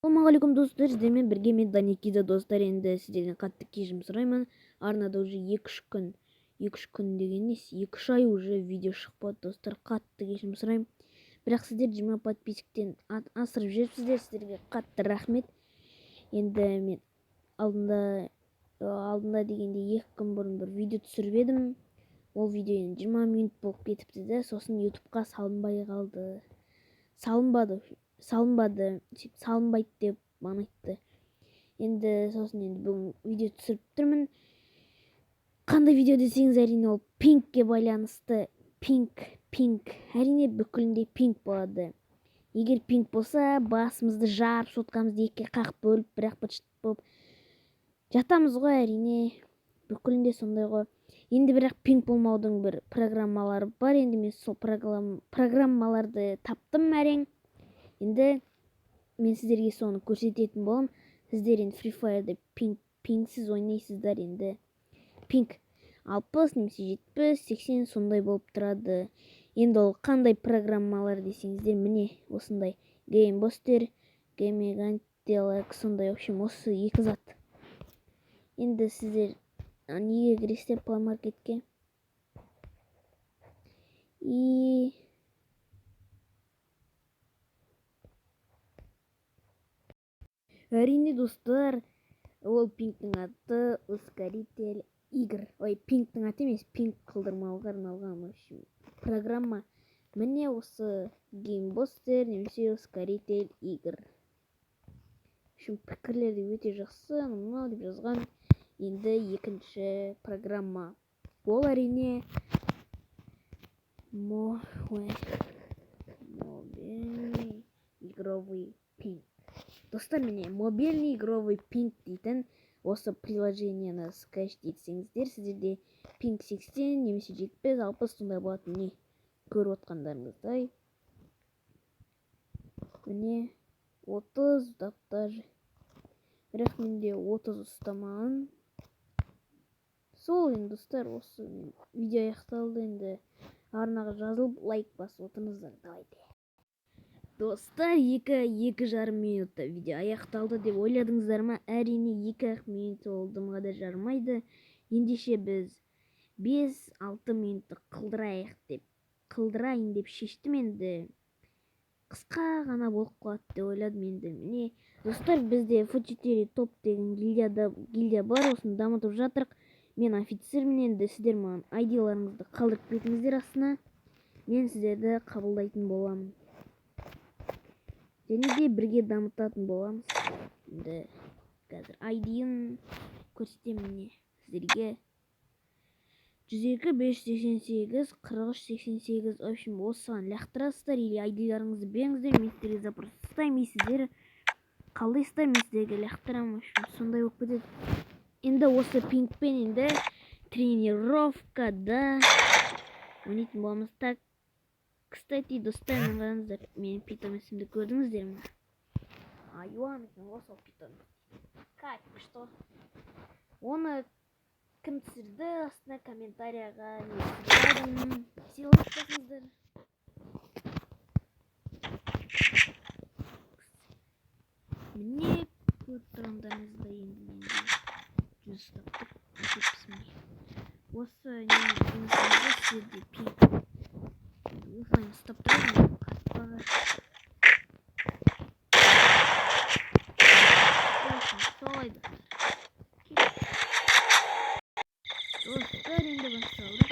Ассалаумағалейкум достар, сіздермен бірге мен Даникида достар. Енді сіздерден қатты кешірім сұраймын. Арнада уже 2-3 күн, 2-3 күн деген емес, 2-3 ай уже видео шықпады достар. Қатты кешірім сұраймын. Бірақ сіздер 20 подписчиктен асырып жүрсіздер, сіздерге қатты рахмет. Енді мен алдында дегенде 2 күн бұрын бір видео түсіріп едім. Ол видео 20 минут болып кетіпті де, сосын ютубқа салынбай қалды. Салынбайды деп маған айтты. Енді бүгін видео түсіріп тұрмын. Қандай видео десеңіз, әрине ол пинкке байланысты. Пинк. Әрине бүкілінде пинк болады. Егер пинк болса, басымызды жарып, соткамызды екіге қағып бөліп, бірақ быт-шыт болып жатамыз ғой, әрине. Бүкілінде сондай ғой. Енді бірақ пинк болмаудың бір программалары бар. Енді мен сол программаларды таптым әрең. Енді мен сіздерге соны көрсететін болам. Сіздер енді Free Fire'да пинксіз ойнайсыздар. Енді пинк 60 немесе 70-80 сондай болып тұрады. Енді ол қандай программалар десеңіздер, міне осындай GameBooster, GameGantelax, сондай, в общем, осы 2 зат. Енді сіздер неге кіресіздер Play Marketке? Әрине достар, ол пинктің аты ускоритель игр. Пинктің аты емес, пинк қылдырмауға арналған программа. Міне осы GameBooster немесе ускоритель игр. Пікірлері өте жақсы, мынау деп жазған. Енді екінші программа. Ол әрине мобильный игровой пинк. Достар, міне мобильный игровой пинк дейтін осы приложениені скачать етсеңіздер, сіздерде пинк 80 немесе 70-60 сондай болады. Міне көріп отқандарыңыздай. Міне 30 даже. Бірақ менде 30 ұстамаған. Сол енді достар, осы видео аяқталды. Енді арнаға жазылып лайк басып отырыңыздар. Давайте. Достар, 2,5 минутта видео аяқталды деп ойладыңыздар ма? Әрине 2 минут олды мыға да жармайды. Ендеше біз 5-6 минутты қылдырайын деп шештім. Енді қысқа ғана болып қалады деп ойладым. Енді міне достар, бізде F4 топ деген гильдия бар, осыны дамытып жатырық. Мен офицермін. Енді сіздер маған айдиларыңызды қалдырып кетіңіздер астына. Мен сіздерді қабылдайтын боламын. Және де бірге дамытатын боламыз. Енді қазір айдиын көрсетемін сіздерге. 102-588, 43-88, в общем, осыған лақтырасыздар, или айдиларыңызды беріңіздер, мен сіздерге запрос ұстаймын, сіздер қалдайсыздар, мен сіздерге лақтырамын, сондай болып кетеді. Енді осы пинкпен енді тренировкада ойнайтын боламыз. Так, кстати, достар, қараңыздар, менің питомесімді көрдіңіздер ме? Айуан екен ғой сол питомес. Как, что? Оны кім түсірді, астына комментарияға сыйлық жасыңыздар. Міне көріп тұрғандарыңызда енді жүз ұстаптық. Осы нені сіздерде пинк осылай ұстап тұрады. Солай достар, енді басталды.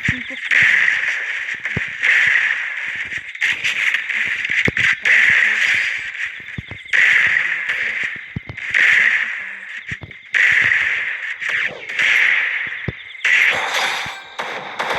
пинг болып